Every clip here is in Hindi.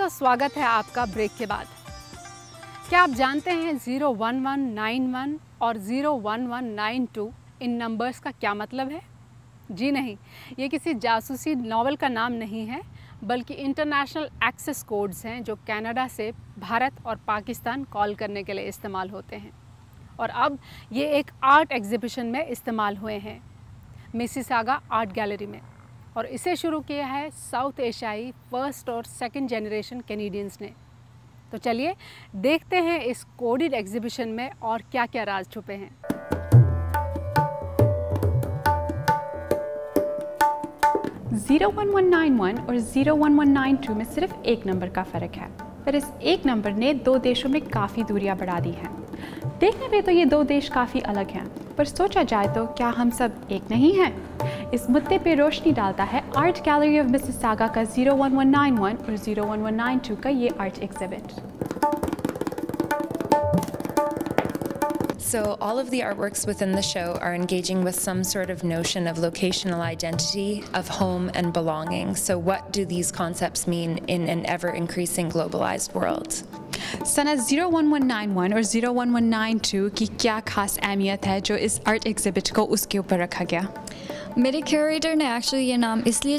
दोस्तों, स्वागत है आपका ब्रेक के बाद। क्या आप जानते हैं 01191 और 01192 इन नंबर्स का क्या मतलब है? जी नहीं, ये किसी जासूसी नॉवल का नाम नहीं है, बल्कि इंटरनेशनल एक्सेस कोड्स हैं जो कनाडा से भारत और पाकिस्तान कॉल करने के लिए इस्तेमाल होते हैं। और अब ये एक आर्ट एग्जीबिशन में इस्तेमाल हुए हैं, मिसिसागा आर्ट गैलरी में। और इसे शुरू किया है साउथ एशियाई फर्स्ट और सेकंड जनरेशन कैनेडियंस ने। तो चलिए देखते हैं इस कोडेड एग्जीबिशन में और क्या क्या राज छुपे हैं। ज़ीरो 1191 और 01192 में सिर्फ एक नंबर का फ़र्क है, पर इस एक नंबर ने दो देशों में काफ़ी दूरियां बढ़ा दी हैं। देखने में तो ये दो देश काफ़ी अलग हैं, पर सोचा जाए तो क्या हम सब एक नहीं हैं? इस मुद्दे पे रोशनी डालता है आर्ट गैलरी ऑफ मिसिसागा का 01191 और 01192 का ये art exhibit. So all of the artworks within the show are engaging with some sort of notion of locational identity, of home and belonging. So what do these concepts mean in an ever-increasing globalized world? सना 01191 और 01192 की क्या खास अहमियत है जो इस आर्ट एग्जिबिट को उसके ऊपर रखा गया? मेरे क्यूरेटर ने एक्चुअली ये नाम इसलिए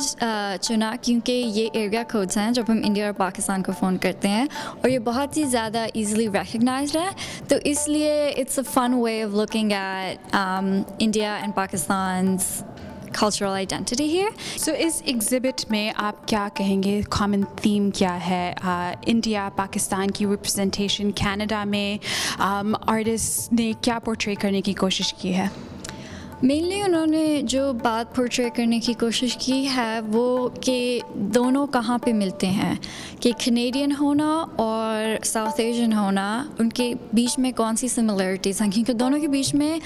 चुना क्योंकि ये एरिया कोड्स हैं जब हम इंडिया और पाकिस्तान को फ़ोन करते हैं, और ये बहुत ही ज़्यादा इजीली रिकग्नाइज्ड है, तो इसलिए it's a fun way of looking at India and Pakistan's cultural identity here. So इस एग्जिबिट में आप क्या कहेंगे, कॉमन थीम क्या है? इंडिया पाकिस्तान की रिप्रेजेंटेशन, कनाडा में आर्टिस्ट ने क्या पोर्ट्रे करने की कोशिश की है? मेनली उन्होंने जो बात पोर्ट्रे करने की कोशिश की है वो कि दोनों कहाँ पे मिलते हैं, कि कैनेडियन होना और साउथ एशियन होना, उनके बीच में कौन सी सिमिलरिटीज़ हैं, क्योंकि दोनों के बीच में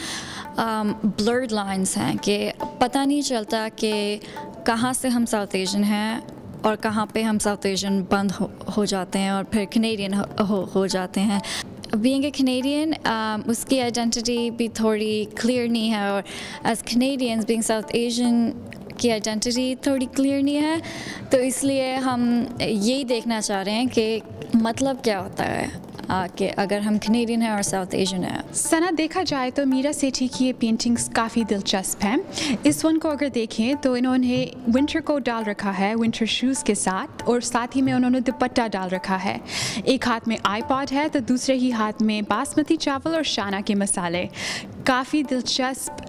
ब्लर्ड लाइंस हैं कि पता नहीं चलता कि कहाँ से हम साउथ एशियन हैं और कहाँ पे हम साउथ एशियन बंद हो जाते हैं और फिर कैनेडियन हो जाते हैं। बीइंग ए कैनेडियन उसकी आइडेंटिटी भी थोड़ी क्लियर नहीं है, और as Canadians being South Asian की आइडेंटिटी थोड़ी क्लियर नहीं है, तो इसलिए हम यही देखना चाह रहे हैं कि मतलब क्या होता है कि अगर हम कैनेडियन हैं और साउथ एशियन हैं। सना, देखा जाए तो मीरा सेठी की ये पेंटिंग्स काफ़ी दिलचस्प हैं। इस वन को अगर देखें तो इन्होंने विंटर कोट डाल रखा है विंटर शूज़ के साथ, और साथ ही में उन्होंने दुपट्टा डाल रखा है। एक हाथ में आईपॉड है तो दूसरे ही हाथ में बासमती चावल और शाना के मसाले। काफ़ी दिलचस्प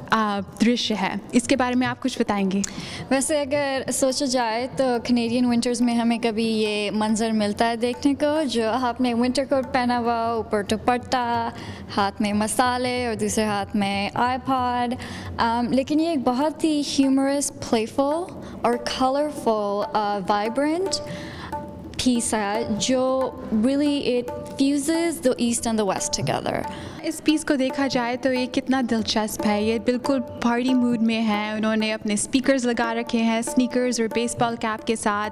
दृश्य है, इसके बारे में आप कुछ बताएंगे? वैसे अगर सोचा जाए तो कैनेडियन विंटर्स में हमें कभी ये मंजर मिलता है देखने को, जो आपने विंटर कोट पहना हुआ, ऊपर दुपट्टा, हाथ में मसाले और दूसरे हाथ में आईपॉड। लेकिन ये एक बहुत ही ह्यूमरस, प्लेफुल और कलरफुल वाइब्रेंट piece है जो really it fuses the east and the west together. इस पीस को देखा जाए तो ये कितना दिलचस्प है, ये बिल्कुल पार्टी मूड में है। उन्होंने अपने स्पीकर्स लगा रखे हैं स्नीकर्स और बेसबॉल कैप के साथ,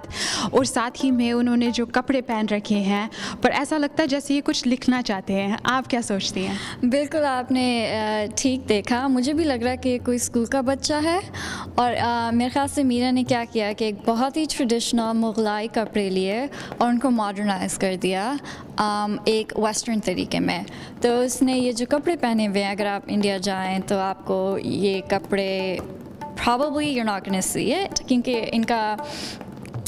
और साथ ही में उन्होंने जो कपड़े पहन रखे हैं, पर ऐसा लगता है जैसे ये कुछ लिखना चाहते हैं। आप क्या सोचती हैं? बिल्कुल आपने ठीक देखा, मुझे भी लग रहा है कि कोई स्कूल का बच्चा है। और मेरे ख्याल से मीरा ने क्या किया कि एक बहुत ही ट्रेडिशनल मुगलाई कपड़े लिए और उनको मॉडर्नाइज कर दिया एक वेस्टर्न तरीके में। तो उसने ये जो कपड़े पहने हुए हैं, अगर आप इंडिया जाएं तो आपको ये कपड़े probably you're not gonna see it, क्योंकि इनका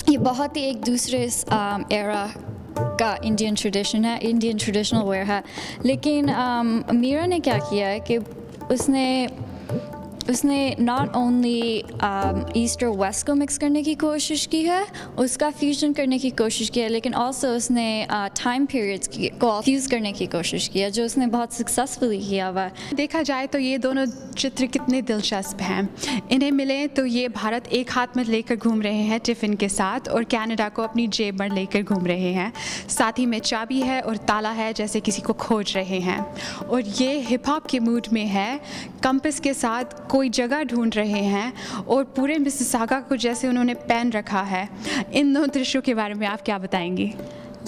ये बहुत ही एक दूसरे एरा का इंडियन ट्रेडिशन है, इंडियन ट्रेडिशनल वेयर है। लेकिन मीरा ने क्या किया है कि उसने नॉट ओनली ईस्ट और वेस्ट को मिक्स करने की कोशिश की है, उसका फ्यूजन करने की कोशिश की है, लेकिन ऑल्सो उसने टाइम पीरियड्स को फ्यूज़ करने की कोशिश की है, जो उसने बहुत सक्सेसफुली किया हुआ है। देखा जाए तो ये दोनों चित्र कितने दिलचस्प हैं। इन्हें मिले तो ये भारत एक हाथ में लेकर घूम रहे हैं टिफ़िन के साथ, और कनाडा को अपनी जेब में लेकर घूम रहे हैं। साथ ही में चाबी है और ताला है, जैसे किसी को खोज रहे हैं। और ये हिप हॉप के मूड में है, कंपास के साथ कोई जगह ढूंढ रहे हैं, और पूरे मिसिसागा को जैसे उन्होंने पहन रखा है। इन दोनों दृश्यों के बारे में आप क्या बताएंगी?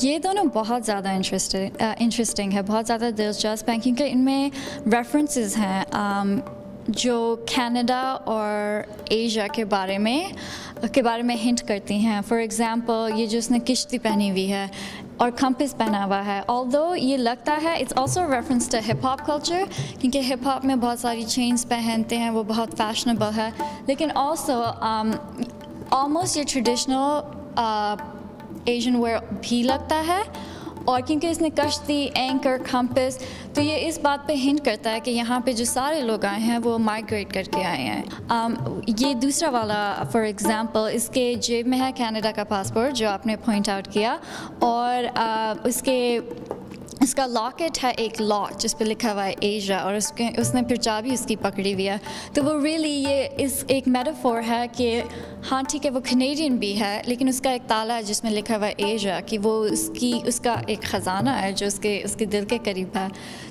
ये दोनों बहुत ज़्यादा इंटरेस्टिंग है, बहुत ज़्यादा दिलचस्प हैं, क्योंकि इनमें रेफरेंसेस हैं जो कनाडा और एशिया के बारे में के बारे में हिंट करती हैं। फॉर एग्ज़ाम्पल ये जो उसने किश्ती पहनी हुई है और कंपास पहना हुआ है, ऑल्दो ये लगता है it's also reference to hip hop culture, क्योंकि हिप हॉप में बहुत सारी चेन्स पहनते हैं, वो बहुत फैशनेबल है, लेकिन ऑल्सो ऑलमोस्ट ये ट्रेडिशनल एशियन वेयर भी लगता है। और क्योंकि इसने कश्ती, एंकर, कंपास, तो ये इस बात पे हिंट करता है कि यहाँ पे जो सारे लोग आए हैं वो माइग्रेट करके आए हैं। ये दूसरा वाला फॉर एग्ज़ाम्पल इसके जेब में है कनाडा का पासपोर्ट जो आपने पॉइंट आउट किया, और इसका लॉकेट है एक लॉक जिस पे लिखा हुआ है एशिया, और उसने फिर चाबी उसकी पकड़ी हुई है। तो वो रियली ये इस एक मेटाफोर है कि हाँ ठीक है वो कैनेडियन भी है, लेकिन उसका एक ताला है जिसमें लिखा हुआ है एशिया, कि वो उसका एक ख़जाना है जो उसके दिल के करीब है।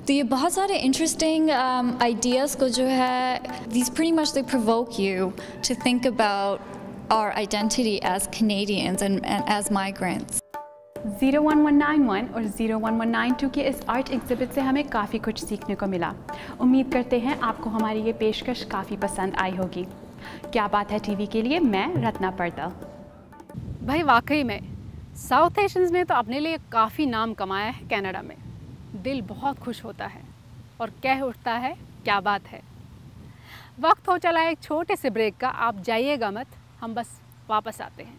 तो ये बहुत सारे इंटरेस्टिंग आइडियाज़ को जो है these pretty much they provoke you to think about our identity as Canadians and as migrants. 01191 और 01192 के इस आर्ट एग्जिबिट से हमें काफ़ी कुछ सीखने को मिला। उम्मीद करते हैं आपको हमारी ये पेशकश काफ़ी पसंद आई होगी। क्या बात है टीवी के लिए मैं रत्ना पर्दा। भाई वाकई में साउथ एशियंस ने तो अपने लिए काफ़ी नाम कमाया है कनाडा में। दिल बहुत खुश होता है और कह उठता है क्या बात है। वक्त हो चला एक छोटे से ब्रेक का, आप जाइएगा मत, हम बस वापस आते हैं।